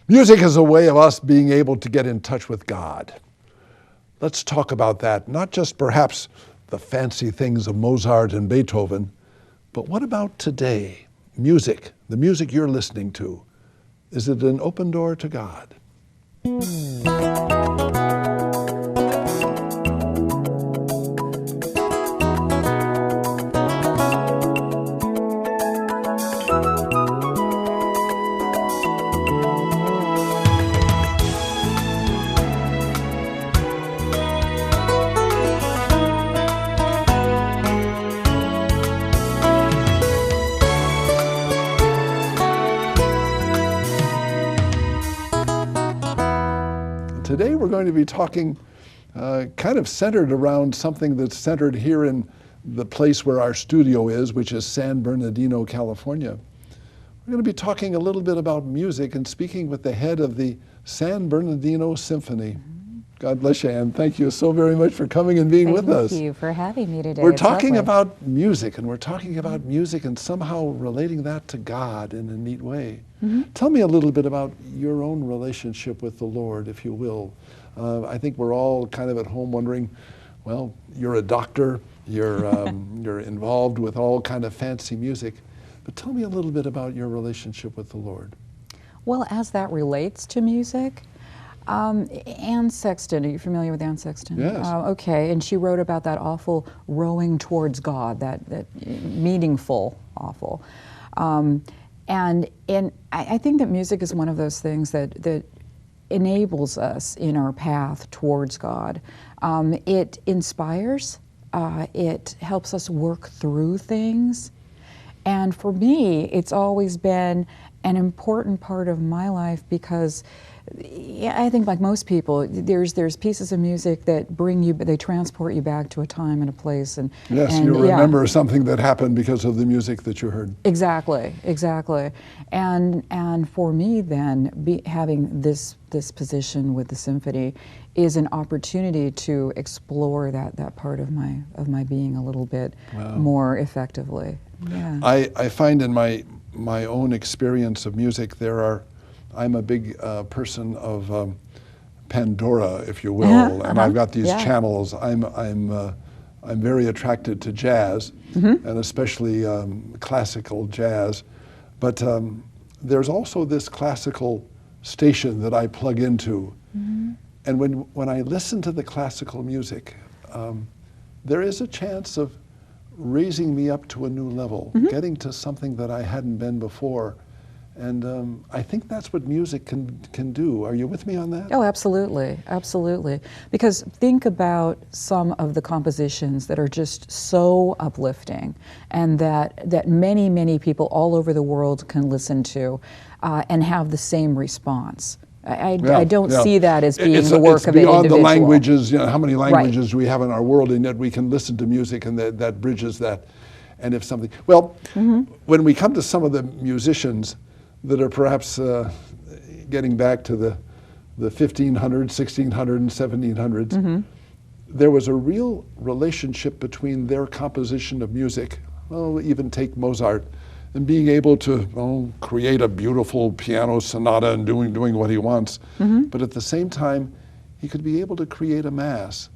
Music is a way of us being able to get in touch with God. Let's talk about that, not just perhaps the fancy things of Mozart and Beethoven, but what about today? Music, the music you're listening to, is it an open door to God? Today we're going to be talking kind of centered around something that's centered here in the place where our studio is, which is San Bernardino, California. We're going to be talking a little bit about music and speaking with the head of the San Bernardino Symphony. God bless you, Ann. Thank you so very much for coming and being with us. Thank you for having me today. We're It's talking lovely. about music, and we're talking about music and somehow relating that to God in a neat way. Tell me a little bit about your own relationship with the Lord, if you will. I think we're all kind of at home wondering, well, you're a doctor, you're involved with all kind of fancy music, but tell me a little bit about your relationship with the Lord. Well, as that relates to music, Anne Sexton, are you familiar with Anne Sexton? Yes. Okay, and she wrote about that awful rowing towards God, that meaningful awful. And I think that music is one of those things that enables us in our path towards God. It inspires, it helps us work through things. And for me, it's always been an important part of my life because I think, like most people, there's pieces of music that they transport you back to a time and a place. And Yes, you remember something that happened because of the music that you heard. Exactly. And for me then, having this position with the symphony is an opportunity to explore that part of my being a little bit more effectively. Yeah. I find in my own experience of music, I'm a big person of Pandora, if you will, and I've got these channels. I'm very attracted to jazz, and especially classical jazz. But there's also this classical station that I plug into, and when I listen to the classical music, there is a chance of raising me up to a new level, getting to something that I hadn't been before. And I think that's what music can do. Are you with me on that? Oh, absolutely, absolutely. Because think about some of the compositions that are just so uplifting and that many, many people all over the world can listen to and have the same response. I don't see that as being the work of an individual. It's beyond the languages, how many languages do we have in our world, and yet we can listen to music and that bridges that. And if something, when we come to some of the musicians that are perhaps getting back to the 1500s, 1600s, and 1700s, there was a real relationship between their composition of music, even take Mozart, and being able to create a beautiful piano sonata and doing what he wants. But at the same time, he could be able to create a mass.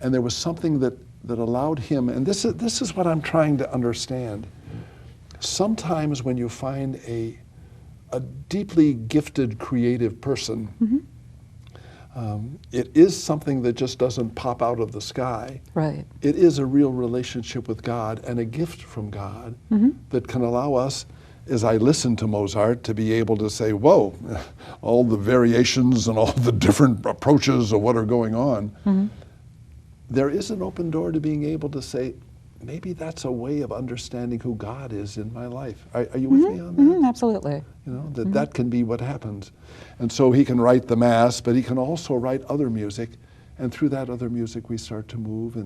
And there was something that allowed him, and this is what I'm trying to understand. Sometimes when you find a deeply gifted creative person, it is something that just doesn't pop out of the sky. Right. It is a real relationship with God and a gift from God that can allow us, as I listen to Mozart, to be able to say, whoa, all the variations and all the different approaches of what are going on. There is an open door to being able to say, maybe that's a way of understanding who God is in my life. Are you with me on that? Absolutely. That can be what happens. And so he can write the Mass, but he can also write other music. And through that other music, we start to move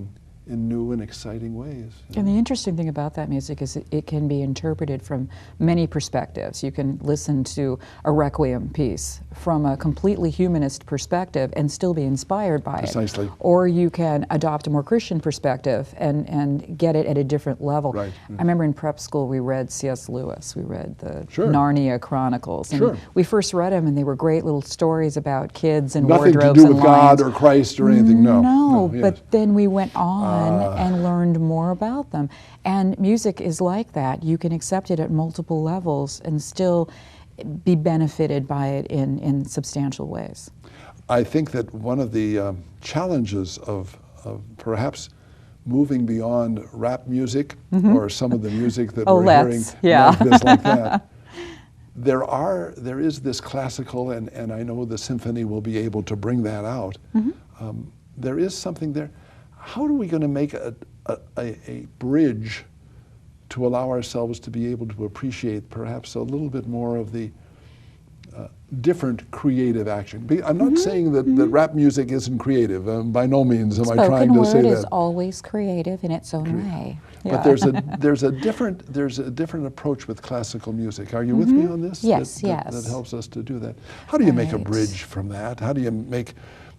in new and exciting ways. And the interesting thing about that music is it can be interpreted from many perspectives. You can listen to a Requiem piece from a completely humanist perspective and still be inspired by Precisely. it. Or you can adopt a more Christian perspective and get it at a different level. Right. I remember in prep school we read C.S. Lewis. We read the Sure. Narnia Chronicles. And Sure. we first read them and they were great little stories about kids and Nothing to wardrobes do and with God lions. or Christ or anything, no. No, yes. but then we went on and learned more about them. And music is like that. You can accept it at multiple levels and still be benefited by it in substantial ways. I think that one of the challenges of perhaps moving beyond rap music or some of the music that we're hearing like this, like that, there is this classical, and I know the symphony will be able to bring that out. There is something there. How are we going to make a bridge to allow ourselves to be able to appreciate perhaps a little bit more of the different creative action? I'm not saying that rap music isn't creative. By no means am I trying to say that. Spoken word is always creative in its own way. But there's a different approach with classical music. Are you with me on this? Yes, that helps us to do that. How do you make a bridge from that? How do you make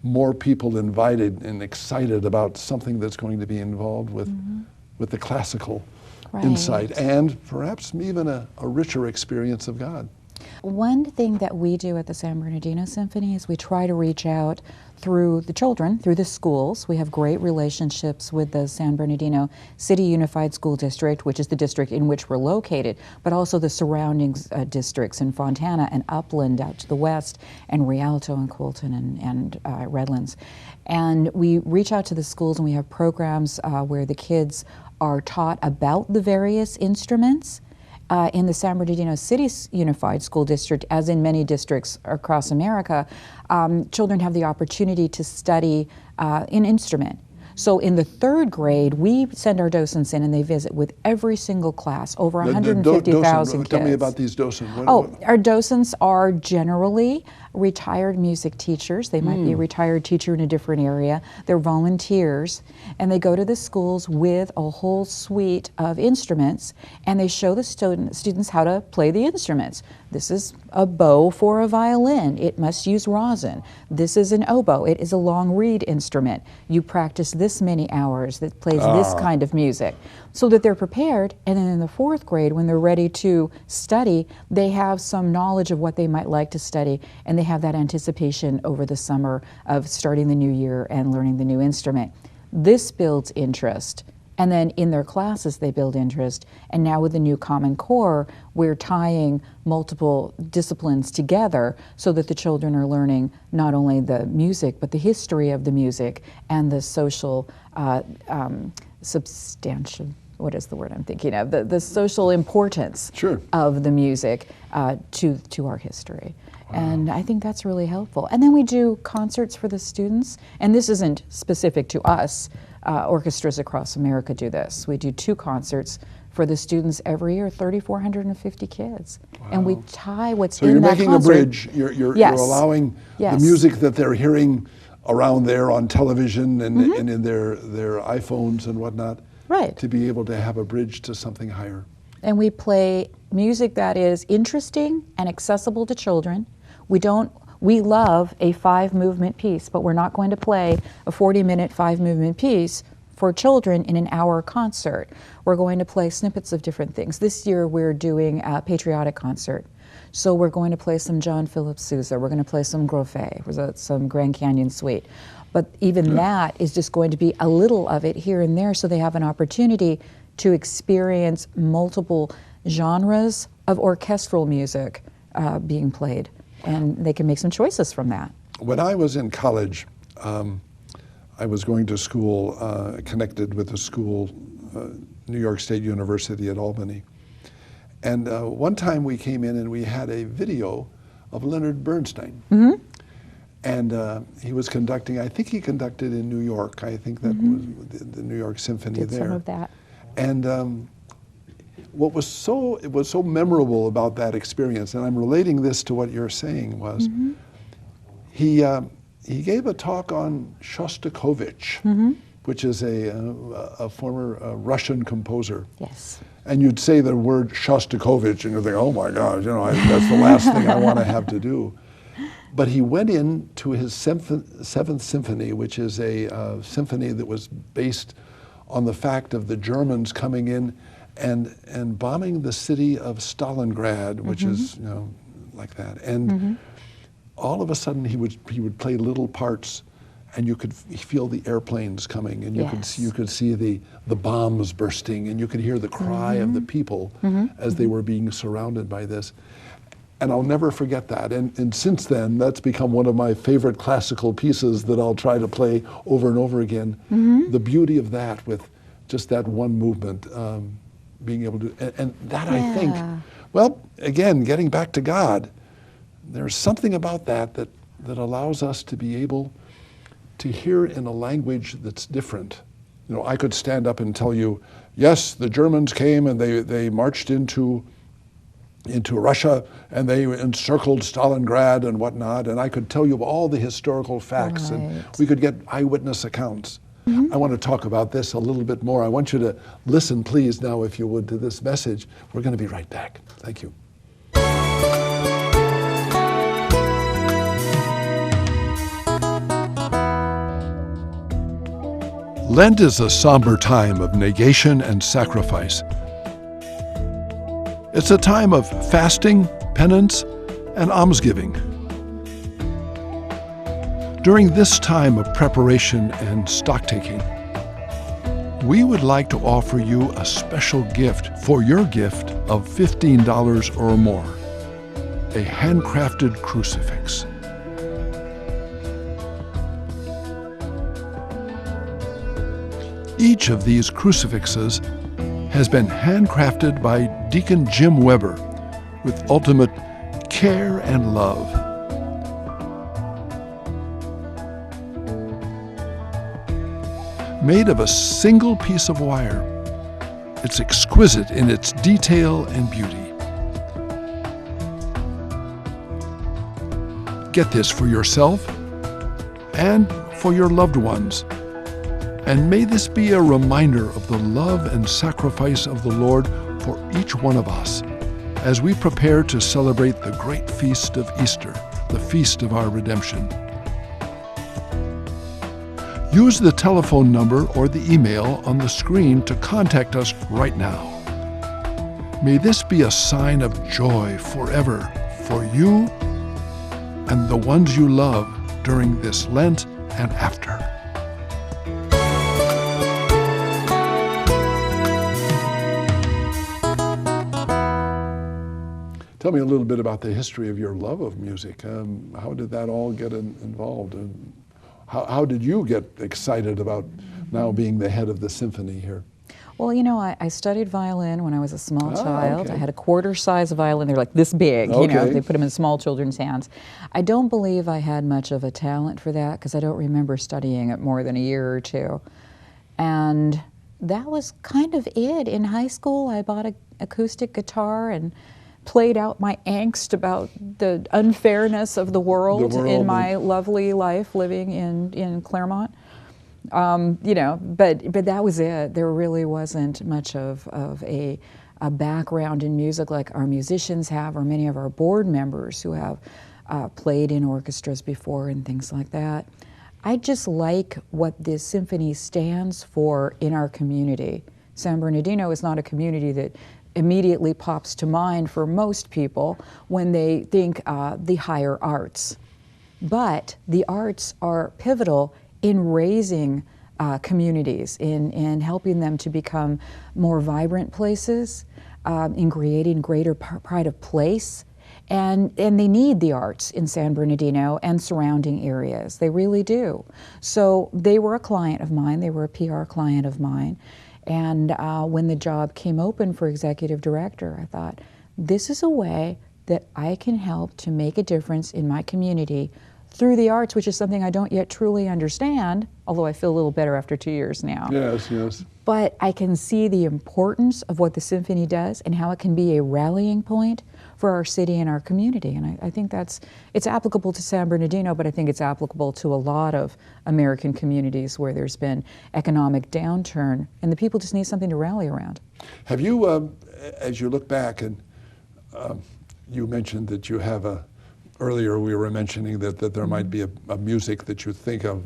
more people invited and excited about something that's going to be involved with the classical insight and perhaps even a richer experience of God? One thing that we do at the San Bernardino Symphony is we try to reach out through the children, through the schools. We have great relationships with the San Bernardino City Unified School District, which is the district in which we're located, but also the surrounding districts in Fontana and Upland out to the west, and Rialto and Colton and Redlands. And we reach out to the schools and we have programs where the kids are taught about the various instruments. In the San Bernardino City Unified School District, as in many districts across America, children have the opportunity to study an instrument. So in the third grade, we send our docents in and they visit with every single class, over 150,000 kids. Tell me about these docents. Our docents are generally retired music teachers. They might be a retired teacher in a different area. They're volunteers, and they go to the schools with a whole suite of instruments, and they show the students how to play the instruments. This is a bow for a violin. It must use rosin. This is an oboe. It is a long reed instrument. You practice this many hours that plays this kind of music, so that they're prepared, and then in the fourth grade, when they're ready to study, they have some knowledge of what they might like to study, and they have that anticipation over the summer of starting the new year and learning the new instrument. This builds interest, and then in their classes they build interest, and now with the new Common Core, we're tying multiple disciplines together so that the children are learning not only the music, but the history of the music and the social substantial, what is the word I'm thinking of? The social importance of the music to our history. Wow. And I think that's really helpful. And then we do concerts for the students, and this isn't specific to us. Orchestras across America do this. We do 2 concerts for the students every year, 3,450 kids. Wow. And we tie what's in that concert. So you're making a bridge. You're allowing the music that they're hearing around there on television and, and in their iPhones and whatnot, to be able to have a bridge to something higher. And we play music that is interesting and accessible to children. We love a 5-movement piece, but we're not going to play a 40-minute 5-movement piece for children in an hour concert. We're going to play snippets of different things. This year we're doing a patriotic concert. So we're going to play some John Philip Sousa, we're going to play some Grofé, some Grand Canyon Suite. But even that is just going to be a little of it here and there, so they have an opportunity to experience multiple genres of orchestral music being played. And they can make some choices from that. When I was in college, I was going to school, connected with a school, New York State University at Albany. And one time we came in and we had a video of Leonard Bernstein. And he was conducting, I think he conducted in New York. I think that was the New York Symphony there. Did some of that. And what was so memorable about that experience, and I'm relating this to what you're saying, was he gave a talk on Shostakovich, which is a former Russian composer. Yes. And you'd say the word Shostakovich, and you think, oh my God, that's the last thing I want to have to do. But he went into his Seventh Symphony, which is a symphony that was based on the fact of the Germans coming in and bombing the city of Stalingrad, which is like that. And all of a sudden he would play little parts, and you could feel the airplanes coming, and you could see the bombs bursting, and you could hear the cry of the people as they were being surrounded by this. And I'll never forget that. And since then, that's become one of my favorite classical pieces that I'll try to play over and over again. The beauty of that with just that one movement, being able to, and that I think, well, again, getting back to God, there's something about that allows us to be able to hear in a language that's different. I could stand up and tell you, yes, the Germans came and they marched into Russia and they encircled Stalingrad and whatnot, and I could tell you all the historical facts, and we could get eyewitness accounts. I want to talk about this a little bit more. I want you to listen, please, now, if you would, to this message. We're going to be right back. Thank you. Lent is a somber time of negation and sacrifice. It's a time of fasting, penance, and almsgiving. During this time of preparation and stock-taking, we would like to offer you a special gift for your gift of $15 or more, a handcrafted crucifix. Each of these crucifixes has been handcrafted by Deacon Jim Weber with ultimate care and love. Made of a single piece of wire, it's exquisite in its detail and beauty. Get this for yourself and for your loved ones. And may this be a reminder of the love and sacrifice of the Lord for each one of us as we prepare to celebrate the great feast of Easter, the feast of our redemption. Use the telephone number or the email on the screen to contact us right now. May this be a sign of joy forever for you and the ones you love during this Lent and after. Tell me a little bit about the history of your love of music. How did that all get involved? And how did you get excited about now being the head of the symphony here? Well, I studied violin when I was a small child. Okay. I had a quarter-size violin. They're like this big, they put them in small children's hands. I don't believe I had much of a talent for that because I don't remember studying it more than a year or two. And that was kind of it. In high school, I bought an acoustic guitar and played out my angst about the unfairness of the world in my lovely life living in Claremont. But that was it. There really wasn't much of a background in music like our musicians have, or many of our board members who have played in orchestras before and things like that. I just like what this symphony stands for in our community. San Bernardino is not a community that immediately pops to mind for most people when they think the higher arts. But the arts are pivotal in raising communities, in helping them to become more vibrant places, in creating greater pride of place. And they need the arts in San Bernardino and surrounding areas. They really do. So they were a client of mine. They were a PR client of mine. And when the job came open for executive director, I thought, this is a way that I can help to make a difference in my community through the arts, which is something I don't yet truly understand, although I feel a little better after 2 years now. Yes, yes. But I can see the importance of what the symphony does and how it can be a rallying point for our city and our community. And I think it's applicable to San Bernardino, but I think it's applicable to a lot of American communities where there's been economic downturn and the people just need something to rally around. Have you, as you look back, and you mentioned that you have earlier we were mentioning that there might be a music that you think of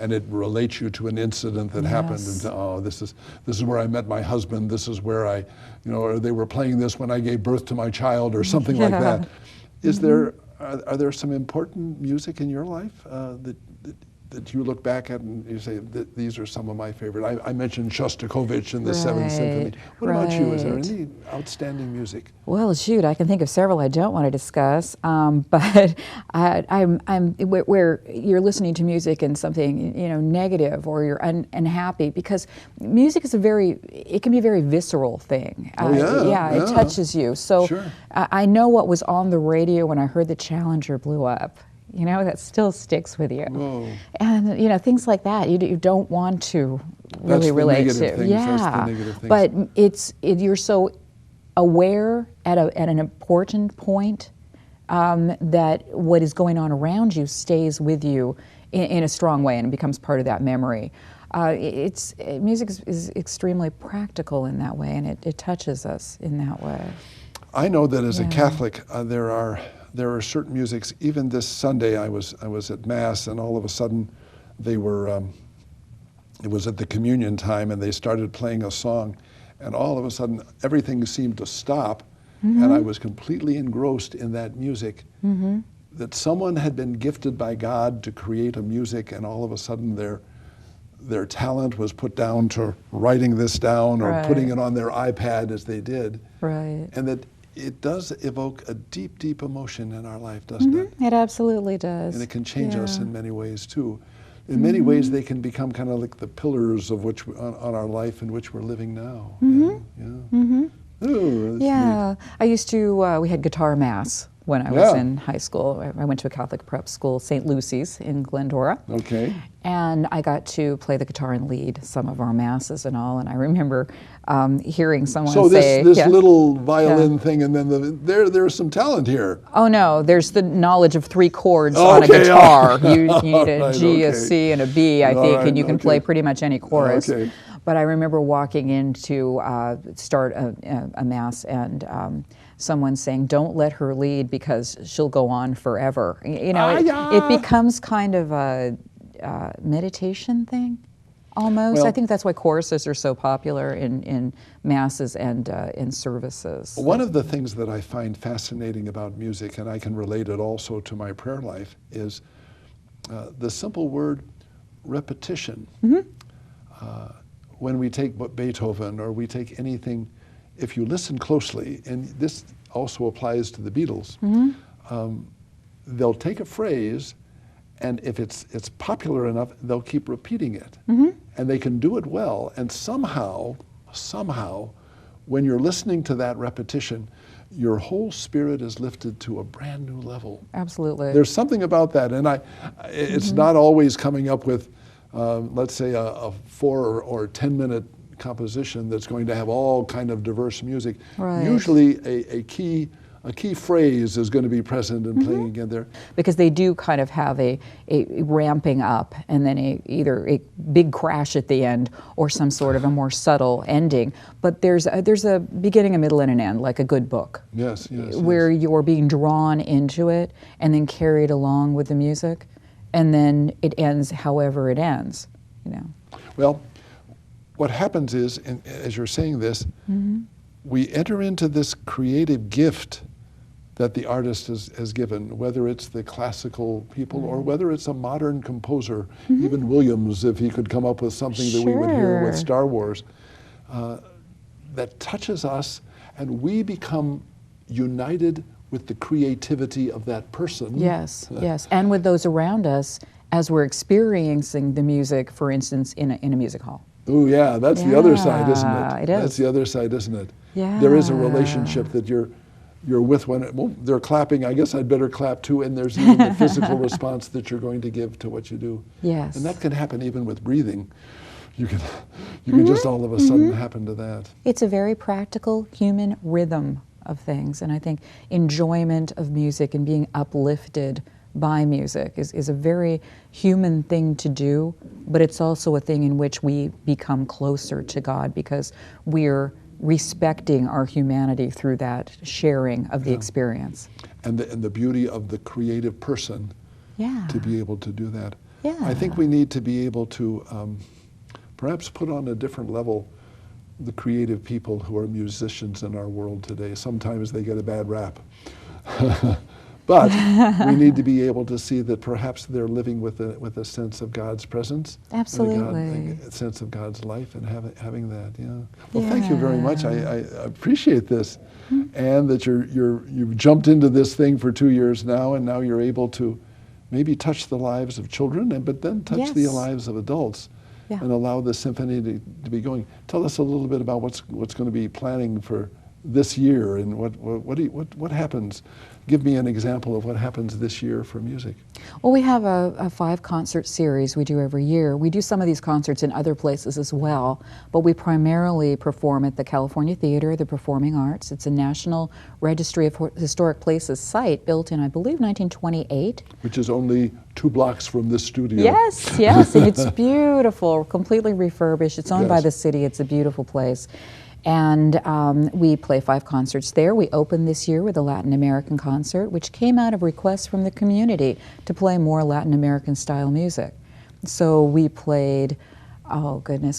and it relates you to an incident that happened, and oh, this is where I met my husband, this is where I, or they were playing this when I gave birth to my child, or something like that. Is there, are there some important music in your life that you look back at and you say, these are some of my favorite? I mentioned Shostakovich and the Seventh Symphony. What about you? Is there any outstanding music? Well, shoot, I can think of several I don't want to discuss, but where you're listening to music and something, negative, or you're unhappy, because music is it can be a very visceral thing. It touches you. So sure. I know what was on the radio when I heard the Challenger blew up. That still sticks with you. Whoa. And, things like that you don't want to really relate to. Things. Yeah. That's the negative things. But you're so aware at an important point that what is going on around you stays with you in a strong way, and it becomes part of that memory. Music is extremely practical in that way, and it touches us in that way. I know that as a Catholic, there are certain musics. Even this Sunday, I was at Mass, and all of a sudden, they were. It was at the communion time, and they started playing a song, and all of a sudden, everything seemed to stop, and I was completely engrossed in that music. That someone had been gifted by God to create a music, and all of a sudden, their talent was put down to writing this down or putting it on their iPad as they did, and that. It does evoke a deep, deep emotion in our life, doesn't it? It absolutely does. And it can change us in many ways, too. In many ways, they can become kind of like the pillars of which on our life in which we're living now. Ooh, neat. I used to, we had guitar mass when I was in high school. I went to a Catholic prep school, St. Lucy's in Glendora. Okay. And I got to play the guitar and lead some of our masses and all. And I remember hearing someone say... So this little violin thing, and then there's some talent here. Oh, no. There's the knowledge of 3 chords on a guitar. You need a G, a C, and a B, I think, and you can play pretty much any chorus. But I remember walking in to start a mass, and someone saying, "Don't let her lead because she'll go on forever." It becomes kind of a meditation thing, almost. Well, I think that's why choruses are so popular in masses and in services. One of the things that I find fascinating about music, and I can relate it also to my prayer life, is the simple word repetition. When we take Beethoven or we take anything, if you listen closely, and this also applies to the Beatles, they'll take a phrase, and if it's popular enough, they'll keep repeating it. And they can do it well, and somehow, when you're listening to that repetition, your whole spirit is lifted to a brand new level. Absolutely. There's something about that, and it's not always coming up with, let's say, a 4 or 10-minute composition that's going to have all kind of diverse music. Usually a key phrase is going to be present and playing again there. Because they do kind of have a ramping up and then either a big crash at the end or some sort of a more subtle ending. But there's a beginning, a middle, and an end, like a good book. Yes. Where you're being drawn into it and then carried along with the music, and then it ends however it ends. Well, what happens is, as you're saying this, we enter into this creative gift that the artist has given, whether it's the classical people or whether it's a modern composer, even Williams, if he could come up with something that we would hear with Star Wars, that touches us, and we become united with the creativity of that person. Yes, and with those around us as we're experiencing the music, for instance, in a music hall. Oh that's the other side, isn't it? It is. That's the other side, isn't it? Yeah. There is a relationship that you're you're with one, well, they're clapping, I guess I'd better clap too, and there's even the physical response that you're going to give to what you do. Yes. And that can happen even with breathing. You can just all of a sudden happen to that. It's a very practical human rhythm of things, and I think enjoyment of music and being uplifted by music is a very human thing to do, but it's also a thing in which we become closer to God because we're respecting our humanity through that sharing of the experience. And the beauty of the creative person to be able to do that. Yeah. I think we need to be able to perhaps put on a different level the creative people who are musicians in our world today. Sometimes they get a bad rap. But we need to be able to see that perhaps they're living with a sense of God's presence. Absolutely. A sense of God's life and having that, Well, thank you very much. I appreciate this. And that you've jumped into this thing for 2 years now, and now you're able to maybe touch the lives of children, but then touch the lives of adults and allow the symphony to be going. Tell us a little bit about what's going to be planning for this year and what happens. Give me an example of what happens this year for music. Well, we have a 5-concert series we do every year. We do some of these concerts in other places as well, but we primarily perform at the California Theater, the Performing Arts. It's a National Registry of Historic Places site built in, I believe, 1928. Which is only 2 blocks from this studio. Yes, and it's beautiful, completely refurbished. It's owned by the city. It's a beautiful place. And we play 5 concerts there. We opened this year with a Latin American concert, which came out of requests from the community to play more Latin American style music. So we played,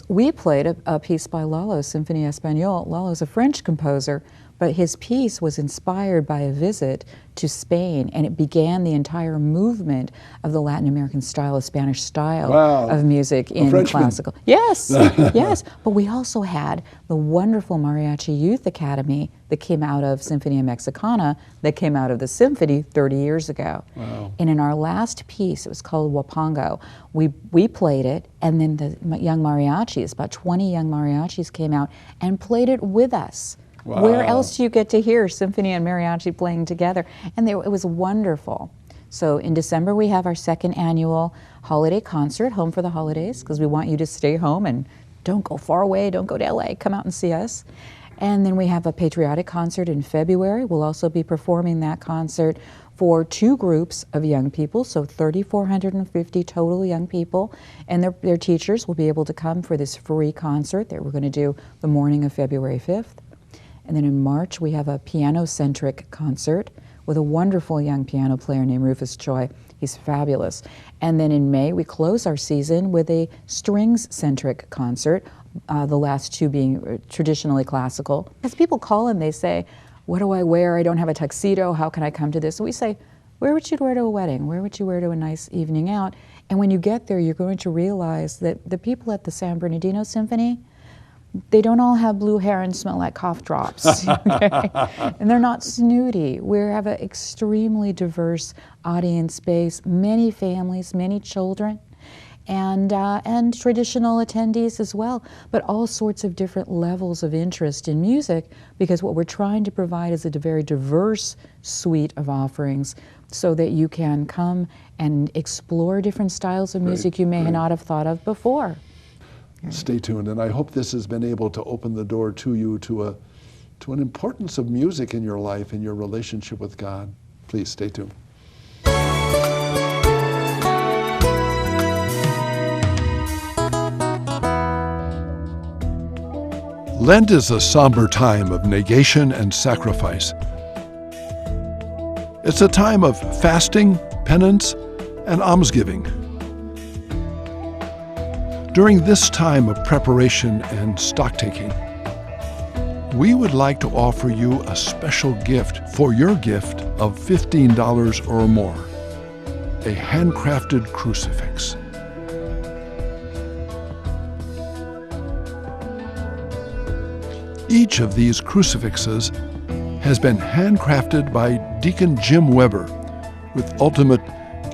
we played a piece by Lalo, Symphony Espagnole. Lalo's a French composer, but his piece was inspired by a visit to Spain, and it began the entire movement of the Latin American style, the Spanish style of music in classical. Yes, yes. But we also had the wonderful Mariachi Youth Academy that came out of Sinfonia Mexicana, that came out of the symphony 30 years ago. Wow. And in our last piece, it was called Wapango, we played it, and then the young mariachis, about 20 young mariachis came out and played it with us. Wow. Where else do you get to hear symphony and mariachi playing together? And it was wonderful. So in December, we have our 2nd annual holiday concert, Home for the Holidays, because we want you to stay home and don't go far away, don't go to LA, come out and see us. And then we have a patriotic concert in February. We'll also be performing that concert for 2 groups of young people, so 3,450 total young people, and their teachers will be able to come for this free concert that we're going to do the morning of February 5th. And then in March, we have a piano-centric concert with a wonderful young piano player named Rufus Choi. He's fabulous. And then in May, we close our season with a strings-centric concert, the last 2 being traditionally classical. As people call and they say, what do I wear? I don't have a tuxedo. How can I come to this? And we say, where would you wear to a wedding? Where would you wear to a nice evening out? And when you get there, you're going to realize that the people at the San Bernardino Symphony, they don't all have blue hair and smell like cough drops, okay? And they're not snooty. We have an extremely diverse audience base, many families, many children, and traditional attendees as well, but all sorts of different levels of interest in music, because what we're trying to provide is a very diverse suite of offerings so that you can come and explore different styles of music you may not have thought of before. Stay tuned, and I hope this has been able to open the door to you to an importance of music in your life and your relationship with God. Please stay tuned. Lent is a somber time of negation and sacrifice. It's a time of fasting, penance, and almsgiving. During this time of preparation and stock-taking, we would like to offer you a special gift for your gift of $15 or more, a handcrafted crucifix. Each of these crucifixes has been handcrafted by Deacon Jim Weber with ultimate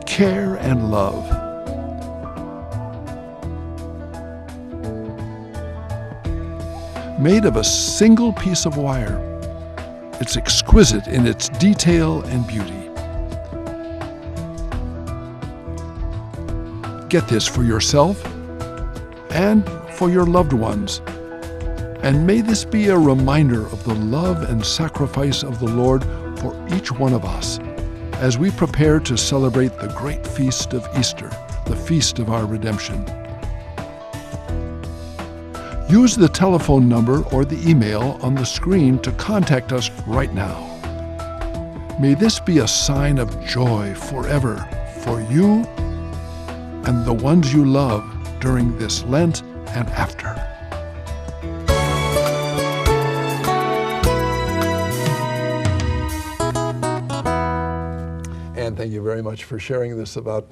care and love. Made of a single piece of wire, It's exquisite in its detail and beauty. Get this for yourself and for your loved ones. And may this be a reminder of the love and sacrifice of the Lord for each one of us as we prepare to celebrate the great feast of Easter, the feast of our redemption. Use the telephone number or the email on the screen to contact us right now. May this be a sign of joy forever for you and the ones you love during this Lent and after. And thank you very much for sharing this about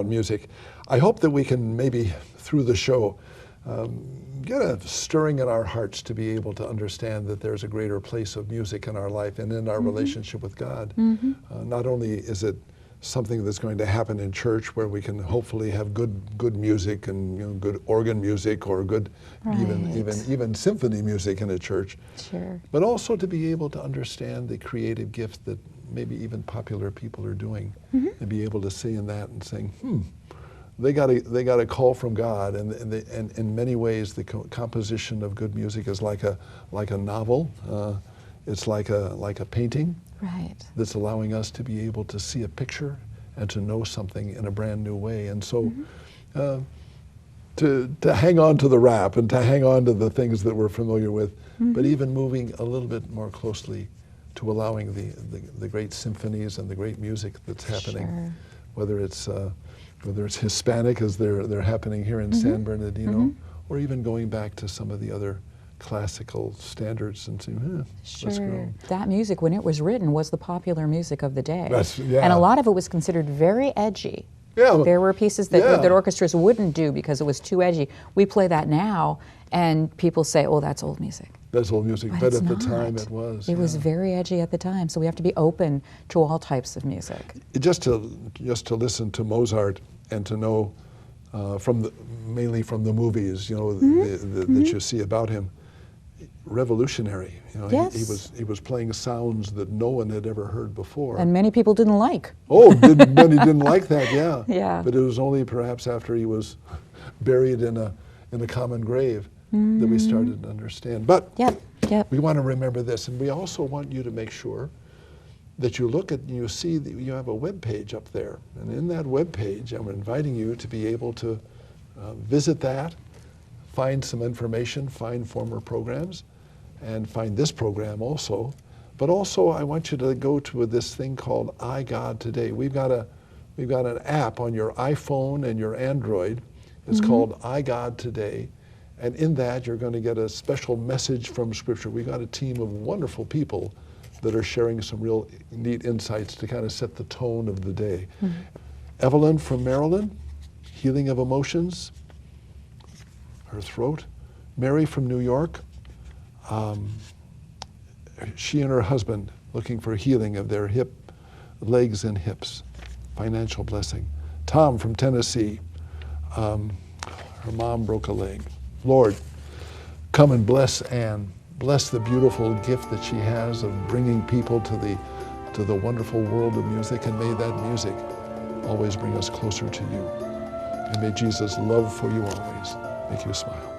music. I hope that we can maybe, through the show, get a stirring in our hearts to be able to understand that there's a greater place of music in our life and in our relationship with God. Not only is it something that's going to happen in church where we can hopefully have good music and good organ music or good even symphony music in a church. Sure. But also to be able to understand the creative gift that maybe even popular people are doing and be able to see in that and saying, they got a call from God, and in many ways the composition of good music is like a novel. It's like a painting. Right. That's allowing us to be able to see a picture and to know something in a brand new way. And so to hang on to the rap and to hang on to the things that we're familiar with, but even moving a little bit more closely to allowing the great symphonies and the great music that's happening, whether it's Hispanic as they're happening here in San Bernardino, or even going back to some of the other classical standards and saying, let's go. That music, when it was written, was the popular music of the day. And a lot of it was considered very edgy. There were pieces that orchestras wouldn't do because it was too edgy. We play that now, and people say, oh, that's old music. That's old music, but at the time it was. It was very edgy at the time, so we have to be open to all types of music. Just to listen to Mozart and to know mainly from the movies, that you see about him, revolutionary. He was playing sounds that no one had ever heard before. And many people didn't like. Oh, many didn't like that, yeah. But it was only perhaps after he was buried in a common grave that we started to understand. But we want to remember this, and we also want you to make sure that you look at, you see that you have a web page up there. And in that web page, I'm inviting you to be able to visit that, find some information, find former programs, and find this program also. But also, I want you to go to this thing called iGod Today. We've got an app on your iPhone and your Android. It's called iGod Today. And in that, you're going to get a special message from Scripture. We've got a team of wonderful people that are sharing some real neat insights to kind of set the tone of the day. Evelyn from Maryland, healing of emotions, her throat. Mary from New York, she and her husband looking for healing of their legs and hips, financial blessing. Tom from Tennessee, her mom broke a leg. Lord, come and bless Anne. Bless the beautiful gift that she has of bringing people to the wonderful world of music, and may that music always bring us closer to you. And may Jesus' love for you always make you smile.